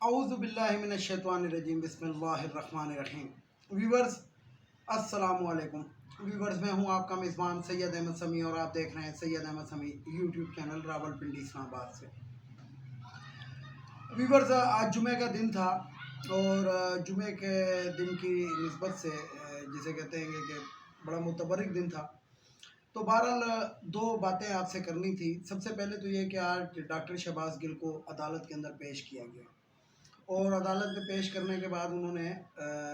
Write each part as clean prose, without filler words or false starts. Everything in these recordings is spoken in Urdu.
اعوذ باللہ من الشیطان الرجیم بسم اللہ الرحمن الرحیم۔ ویورز السلام علیکم۔ ویورز میں ہوں آپ کا میزبان سید احمد سمیع اور آپ دیکھ رہے ہیں سید احمد سمیع یوٹیوب چینل راول پنڈی اسلام آباد سے۔ ویورز آج جمعہ کا دن تھا اور جمعہ کے دن کی نسبت سے جسے کہتے ہیں کہ بڑا متبرک دن تھا، تو بہرحال دو باتیں آپ سے کرنی تھی۔ سب سے پہلے تو یہ کہ آج ڈاکٹر شہباز گل کو عدالت کے اندر پیش کیا گیا اور عدالت میں پیش کرنے کے بعد انہوں نے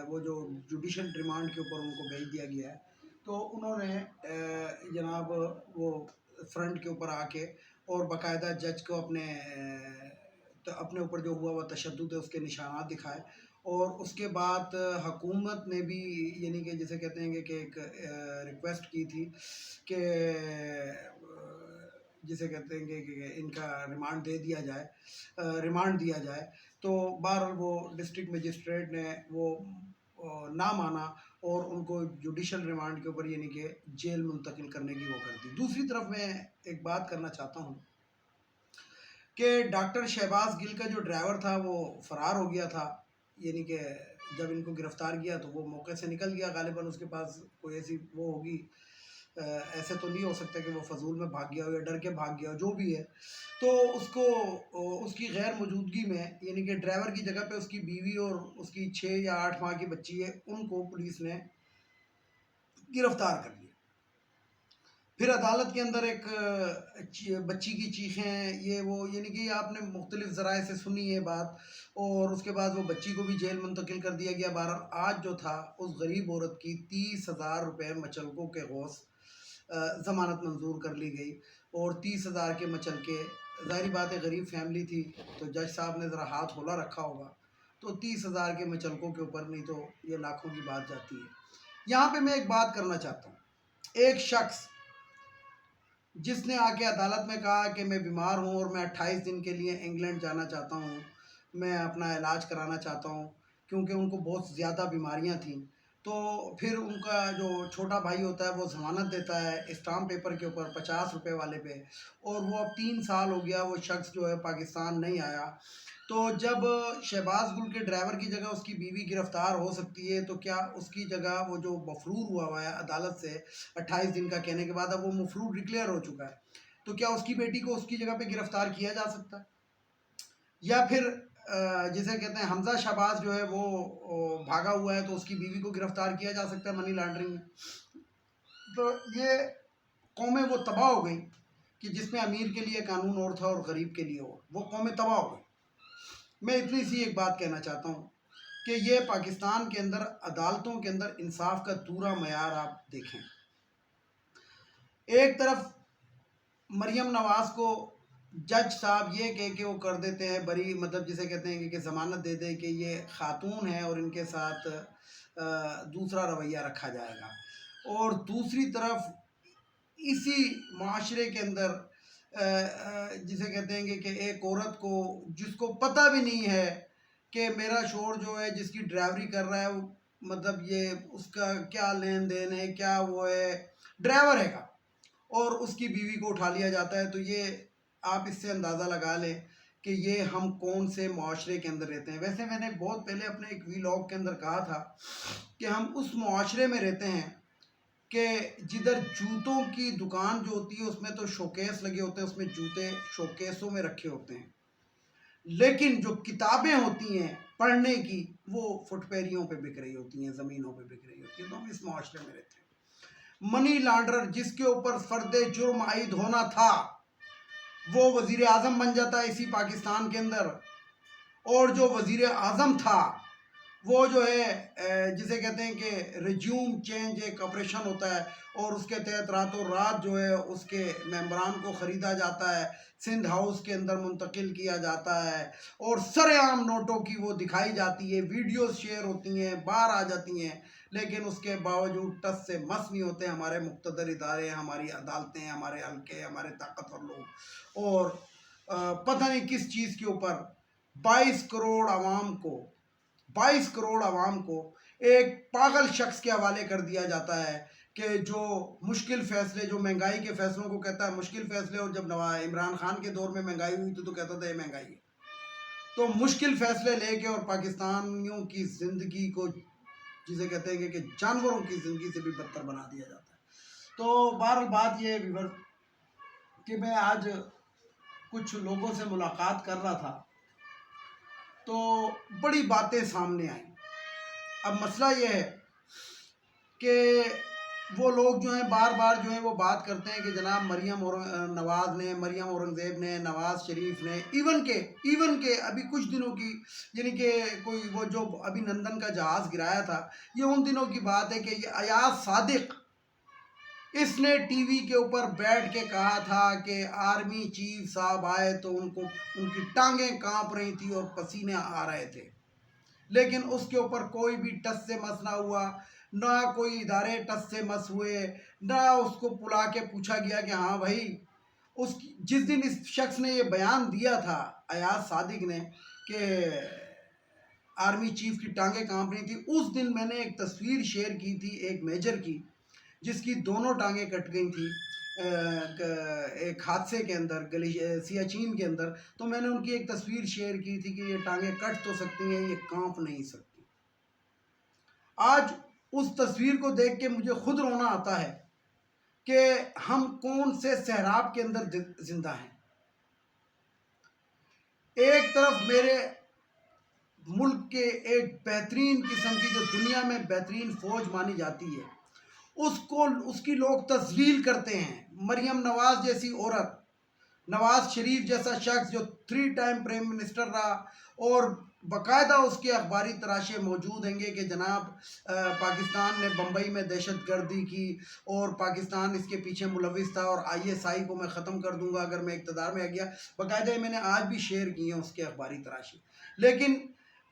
وہ جو جوڈیشل ریمانڈ کے اوپر ان کو بھیج دیا گیا ہے، تو انہوں نے جناب وہ فرنٹ کے اوپر آ کے اور باقاعدہ جج کو اپنے اوپر جو ہوا وہ تشدد ہے اس کے نشانات دکھائے، اور اس کے بعد حکومت نے بھی یعنی کہ جسے کہتے ہیں کہ ایک ریکویسٹ کی تھی کہ جسے کہتے ہیں کہ ان کا ریمانڈ دیا جائے، تو بہرحال وہ ڈسٹرکٹ مجسٹریٹ نے وہ نہ مانا اور ان کو جوڈیشل ریمانڈ کے اوپر یعنی کہ جیل منتقل کرنے کی وہ کر دی۔ دوسری طرف میں ایک بات کرنا چاہتا ہوں کہ ڈاکٹر شہباز گل کا جو ڈرائیور تھا وہ فرار ہو گیا تھا، یعنی کہ جب ان کو گرفتار کیا تو وہ موقع سے نکل گیا، غالباً اس کے پاس کوئی ایسی وہ ہوگی، ایسے تو نہیں ہو سکتا کہ وہ فضول میں بھاگ گیا ہو یا ڈر کے بھاگ گیا ہو، جو بھی ہے تو اس کی غیر موجودگی میں یعنی کہ ڈرائیور کی جگہ پہ اس کی بیوی اور اس کی 6 یا 8 ماہ کی بچی ہے، ان کو پولیس نے گرفتار کر لیا۔ پھر عدالت کے اندر ایک بچی کی چیخیں یہ وہ یعنی کہ آپ نے مختلف ذرائع سے سنی ہے بات، اور اس کے بعد وہ بچی کو بھی جیل منتقل کر دیا گیا۔ بہرحال آج جو تھا اس غریب عورت کی 30,000 روپے مچلکوں کے غوث ضمانت منظور کر لی گئی، اور 30,000 کے مچلکے، ظاہری بات ہے غریب فیملی تھی تو جج صاحب نے ذرا ہاتھ ہولا رکھا ہوگا، تو 30,000 کے مچلکوں کے اوپر نہیں تو یہ لاکھوں کی بات جاتی ہے۔ یہاں پہ میں ایک بات کرنا چاہتا ہوں، ایک شخص جس نے آ کے عدالت میں کہا کہ میں بیمار ہوں اور میں 28 دن کے لیے انگلینڈ جانا چاہتا ہوں، میں اپنا علاج کرانا چاہتا ہوں کیونکہ ان کو بہت زیادہ بیماریاں تھیں، تو پھر ان کا جو چھوٹا بھائی ہوتا ہے وہ ضمانت دیتا ہے اسٹامپ پیپر کے اوپر 50 روپے والے پہ، اور وہ اب 3 سال ہو گیا وہ شخص جو ہے پاکستان نہیں آیا۔ تو جب شہباز گل کے ڈرائیور کی جگہ اس کی بیوی گرفتار ہو سکتی ہے، تو کیا اس کی جگہ وہ جو مفرور ہوا ہے عدالت سے 28 دن کا کہنے کے بعد اب وہ مفرور ڈکلیئر ہو چکا ہے، تو کیا اس کی بیٹی کو اس کی جگہ پہ گرفتار کیا جا سکتا ہے؟ یا پھر جسے کہتے ہیں حمزہ شہباز جو ہے وہ بھاگا ہوا ہے تو اس کی بیوی کو گرفتار کیا جا سکتا ہے منی لانڈرنگ میں؟ تو یہ قومیں وہ تباہ ہو گئیں کہ جس میں امیر کے لیے قانون اور تھا اور غریب کے لیے اور، وہ قومیں تباہ ہو گئیں۔ میں اتنی سی ایک بات کہنا چاہتا ہوں کہ یہ پاکستان کے اندر عدالتوں کے اندر انصاف کا دورہ معیار آپ دیکھیں، ایک طرف مریم نواز کو جج صاحب یہ کہہ کے وہ کر دیتے ہیں بری، مطلب جسے کہتے ہیں کہ ضمانت دے دے کہ یہ خاتون ہے اور ان کے ساتھ دوسرا رویہ رکھا جائے گا، اور دوسری طرف اسی معاشرے کے اندر جسے کہتے ہیں کہ ایک عورت کو جس کو پتہ بھی نہیں ہے کہ میرا شوہر جو ہے جس کی ڈرائیوری کر رہا ہے مطلب یہ اس کا کیا لین دین ہے، کیا وہ ہے ڈرائیور ہے کا، اور اس کی بیوی کو اٹھا لیا جاتا ہے، تو یہ آپ اس سے اندازہ لگا لیں کہ یہ ہم کون سے معاشرے کے اندر رہتے ہیں۔ ویسے میں نے بہت پہلے اپنے ایک ویلاگ کے اندر کہا تھا کہ ہم اس معاشرے میں رہتے ہیں کہ جدھر جوتوں کی دکان جو ہوتی ہے اس میں تو شوکیس لگے ہوتے ہیں، اس میں جوتے شوکیسوں میں رکھے ہوتے ہیں، لیکن جو کتابیں ہوتی ہیں پڑھنے کی وہ فٹ پیریوں پہ بک رہی ہوتی ہیں، زمینوں پہ بک رہی ہوتی ہیں، تو ہم اس معاشرے میں رہتے ہیں۔ منی لانڈرر جس کے اوپر فرد جرم عائد ہونا تھا وہ وزیر اعظم بن جاتا ہے اسی پاکستان کے اندر، اور جو وزیر اعظم تھا وہ جو ہے جسے کہتے ہیں کہ ریجیوم چینج ایک آپریشن ہوتا ہے، اور اس کے تحت راتوں رات جو ہے اس کے ممبران کو خریدا جاتا ہے، سندھ ہاؤس کے اندر منتقل کیا جاتا ہے، اور سر عام نوٹوں کی وہ دکھائی جاتی ہے، ویڈیوز شیئر ہوتی ہیں، باہر آ جاتی ہیں، لیکن اس کے باوجود ٹس سے مس نہیں ہوتے ہمارے مقتدر ادارے، ہماری عدالتیں، ہمارے حلقے، ہمارے طاقتور لوگ، اور پتہ نہیں کس چیز کے اوپر 22 کروڑ عوام کو ایک پاگل شخص کے حوالے کر دیا جاتا ہے کہ جو مشکل فیصلے، جو مہنگائی کے فیصلوں کو کہتا ہے مشکل فیصلے، اور جب عمران خان کے دور میں مہنگائی ہوئی تو کہتا تھا یہ مہنگائی ہے۔ تو مشکل فیصلے لے کے اور پاکستانیوں کی زندگی کو جسے کہتے ہیں کہ جانوروں کی زندگی سے بھی بدتر بنا دیا جاتا ہے. تو بہرحال بات یہ ہے ویور کہ میں آج کچھ لوگوں سے ملاقات کر رہا تھا تو بڑی باتیں سامنے آئیں. اب مسئلہ یہ ہے کہ وہ لوگ جو ہیں بار بار جو ہیں وہ بات کرتے ہیں کہ جناب مریم نواز نے، مریم اورنگزیب نے، نواز شریف نے، ایون کے ابھی کچھ دنوں کی، یعنی کہ کوئی وہ جو ابھی لندن کا جہاز گرایا تھا، یہ ان دنوں کی بات ہے کہ یہ ایاز صادق، اس نے ٹی وی کے اوپر بیٹھ کے کہا تھا کہ آرمی چیف صاحب آئے تو ان کی ٹانگیں کانپ رہی تھی اور پسینے آ رہے تھے، لیکن اس کے اوپر کوئی بھی ٹس سے مس نہ ہوا، نہ کوئی ادارے ٹس سے مس ہوئے، نہ اس کو بلا کے پوچھا گیا کہ ہاں بھائی جس دن اس شخص نے یہ بیان دیا تھا ایاز صادق نے کہ آرمی چیف کی ٹانگیں کانپ رہی تھی، اس دن میں نے ایک تصویر شیئر کی تھی ایک میجر کی جس کی دونوں ٹانگیں کٹ گئی تھی ایک حادثے کے اندر سیاچین کے اندر. تو میں نے ان کی ایک تصویر شیئر کی تھی کہ یہ ٹانگیں کٹ تو سکتی ہیں، یہ کانپ نہیں سکتی. آج اس تصویر کو دیکھ کے مجھے خود رونا آتا ہے کہ ہم کون سے سہراب کے اندر زندہ ہیں. ایک طرف میرے ملک کے ایک بہترین قسم کی جو دنیا میں بہترین فوج مانی جاتی ہے، اس کی لوگ تذلیل کرتے ہیں. مریم نواز جیسی عورت، نواز شریف جیسا شخص جو 3 ٹائم پرائم منسٹر رہا، اور باقاعدہ اس کے اخباری تراشے موجود ہیں گے کہ جناب پاکستان نے بمبئی میں دہشت گردی کی اور پاکستان اس کے پیچھے ملوث تھا اور ISI کو میں ختم کر دوں گا اگر میں اقتدار میں آ گیا. باقاعدہ میں نے آج بھی شیئر کی ہیں اس کے اخباری تراشے. لیکن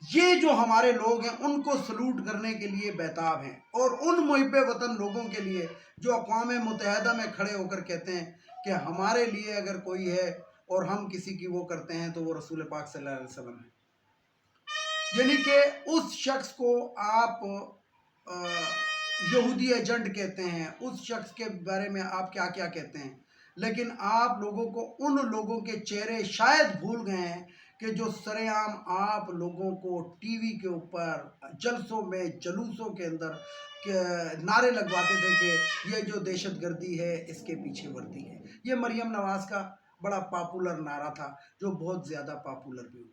یہ جو ہمارے لوگ ہیں ان کو سلوٹ کرنے کے لیے بیتاب ہیں، اور ان محب وطن لوگوں کے لیے جو اقوام متحدہ میں کھڑے ہو کر کہتے ہیں کہ ہمارے لیے اگر کوئی ہے اور ہم کسی کی وہ کرتے ہیں تو وہ رسول پاک صلی اللہ علیہ وسلم ہے. یعنی کہ اس شخص کو آپ یہودی ایجنٹ کہتے ہیں، اس شخص کے بارے میں آپ کیا کیا کہتے ہیں، لیکن آپ لوگوں کو ان لوگوں کے چہرے شاید بھول گئے ہیں کہ جو سرے عام آپ لوگوں کو ٹی وی کے اوپر جلسوں میں جلوسوں کے اندر نعرے لگواتے تھے کہ یہ جو دہشت گردی ہے اس کے پیچھے وردی ہے. یہ مریم نواز کا بڑا پاپولر نعرہ تھا جو بہت زیادہ پاپولر بھی ہوا.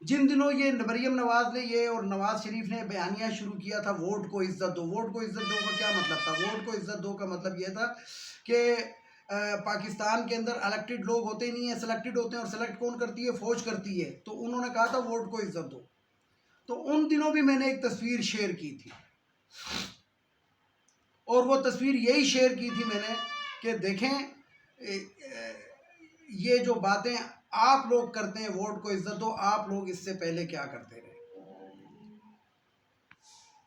جن دنوں یہ مریم نواز نے یہ اور نواز شریف نے بیانیہ شروع کیا تھا ووٹ کو عزت دو، ووٹ کو عزت دو کا کیا مطلب تھا؟ ووٹ کو عزت دو کا مطلب یہ تھا کہ پاکستان کے اندر الیکٹڈ لوگ ہوتے ہی نہیں ہیں، سلیکٹڈ ہوتے ہیں، اور سلیکٹ کون کرتی ہے؟ فوج کرتی ہے. تو انہوں نے کہا تھا ووٹ کو عزت دو. تو ان دنوں بھی میں نے ایک تصویر شیئر کی تھی، اور وہ تصویر یہی شیئر کی تھی میں نے کہ دیکھیں یہ جو باتیں آپ لوگ کرتے ہیں ووٹ کو عزت دو، آپ لوگ اس سے پہلے کیا کرتے رہے.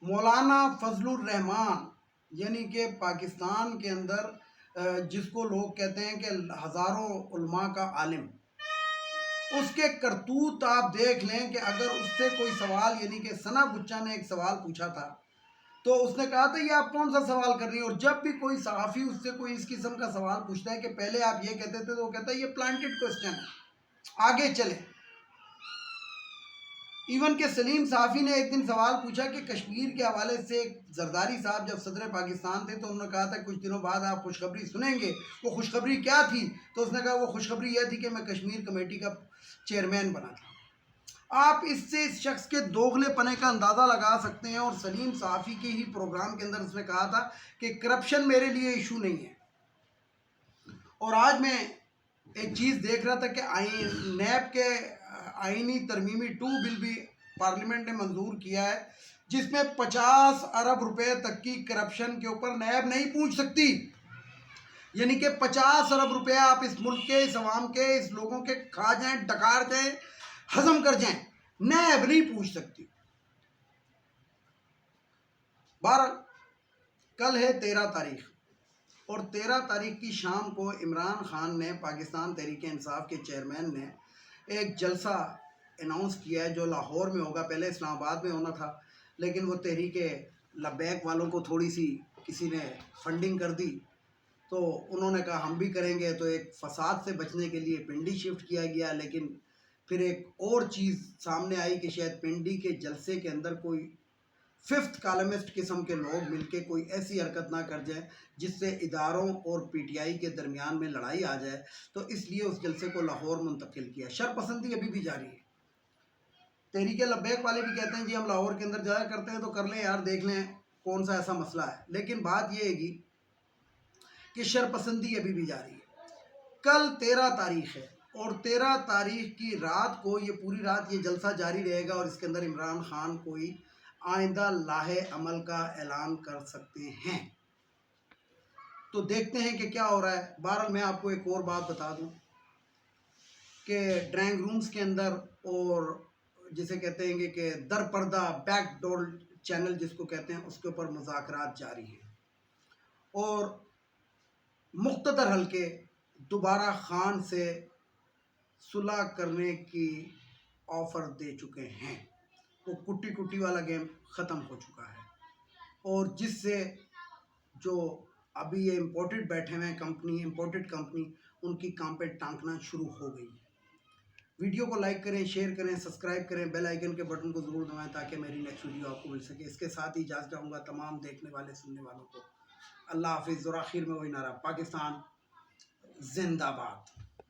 مولانا فضل الرحمان یعنی کہ پاکستان کے اندر جس کو لوگ کہتے ہیں کہ ہزاروں علماء کا عالم، اس کے کرتوت آپ دیکھ لیں کہ اگر اس سے کوئی سوال، یعنی کہ ثنا بچہ نے ایک سوال پوچھا تھا تو اس نے کہا تھا یہ آپ کون سا سوال کر رہی ہیں، اور جب بھی کوئی صحافی اس سے کوئی اس قسم کا سوال پوچھتا ہے کہ پہلے آپ یہ کہتے تھے تو وہ کہتا ہے یہ پلانٹڈ کوسچن ہے، آگے چلیں. ایون کہ سلیم صحافی نے ایک دن سوال پوچھا کہ کشمیر کے حوالے سے زرداری صاحب جب صدر پاکستان تھے تو انہوں نے کہا تھا کچھ دنوں بعد آپ خوشخبری سنیں گے. وہ خوشخبری کیا تھی؟ تو اس نے کہا وہ خوشخبری یہ تھی کہ میں کشمیر کمیٹی کا چیئرمین بنا تھا. آپ اس سے اس شخص کے دوغلے پنے کا اندازہ لگا سکتے ہیں. اور سلیم صحافی کے ہی پروگرام کے اندر اس نے کہا تھا کہ کرپشن میرے لیے ایشو نہیں ہے. اور آج میں ایک چیز دیکھ رہا تھا کہ نیب کے آئینی ترمیمی 2 بل بھی پارلیمنٹ نے منظور کیا ہے جس میں 50 ارب روپے تک کی کرپشن کے اوپر نیب نہیں پوچھ سکتی. یعنی کہ 50 ارب روپے آپ اس ملک کے، اس عوام کے، اس لوگوں کے کھا جائیں، ڈکار جائیں، ہضم کر جائیں، نیب نہیں پوچھ سکتی. بہرحال کل ہے 13 تاریخ، اور 13 تاریخ کی شام کو عمران خان نے، پاکستان تحریک انصاف کے چیئرمین نے ایک جلسہ اناؤنس کیا ہے جو لاہور میں ہوگا. پہلے اسلام آباد میں ہونا تھا لیکن وہ تحریک لبیک والوں کو تھوڑی سی کسی نے فنڈنگ کر دی تو انہوں نے کہا ہم بھی کریں گے. تو ایک فساد سے بچنے کے لیے پنڈی شفٹ کیا گیا، لیکن پھر ایک اور چیز سامنے آئی کہ شاید پنڈی کے جلسے کے اندر کوئی 5th کالمسٹ قسم کے لوگ مل کے کوئی ایسی حرکت نہ کر جائیں جس سے اداروں اور پی ٹی آئی کے درمیان میں لڑائی آ جائے، تو اس لیے اس جلسے کو لاہور منتقل کیا۔ شرپسندی ابھی بھی جاری ہے۔ تحریک لبیک والے بھی کہتے ہیں جی ہم لاہور کے اندر جایا کرتے ہیں تو کر لیں یار، دیکھ لیں کون سا ایسا مسئلہ ہے، لیکن بات یہ ہے گی کہ شرپسندی ابھی بھی جاری ہے۔ کل 13 تاریخ ہے اور 13 تاریخ کی رات کو یہ پوری رات یہ جلسہ جاری رہے گا اور اس کے اندر عمران خان کوئی آئندہ لاہے عمل کا اعلان کر سکتے ہیں۔ تو دیکھتے ہیں کہ کیا ہو رہا ہے۔ بہرحال میں آپ کو ایک اور بات بتا دوں کہ ڈرائنگ رومز کے اندر اور جسے کہتے ہیں کہ در پردہ بیک ڈور چینل جس کو کہتے ہیں، اس کے اوپر مذاکرات جاری ہیں اور مقتدر حلقے دوبارہ خان سے صلح کرنے کی آفر دے چکے ہیں۔ وہ کٹی کٹی والا گیم ختم ہو چکا ہے اور جس سے جو ابھی یہ امپورٹڈ بیٹھے ہوئے ہیں امپورٹڈ کمپنی، ان کی کام پہ ٹانکنا شروع ہو گئی ہے۔ ویڈیو کو لائک کریں، شیئر کریں، سبسکرائب کریں، بیل آئیکن کے بٹن کو ضرور دبائیں تاکہ میری نیکسٹ ویڈیو آپ کو مل سکے۔ اس کے ساتھ ہی اجازت چاہوں گا تمام دیکھنے والے سننے والوں کو۔ اللہ حافظ۔ اور آخر میں وہی نعرہ، پاکستان زندہ باد۔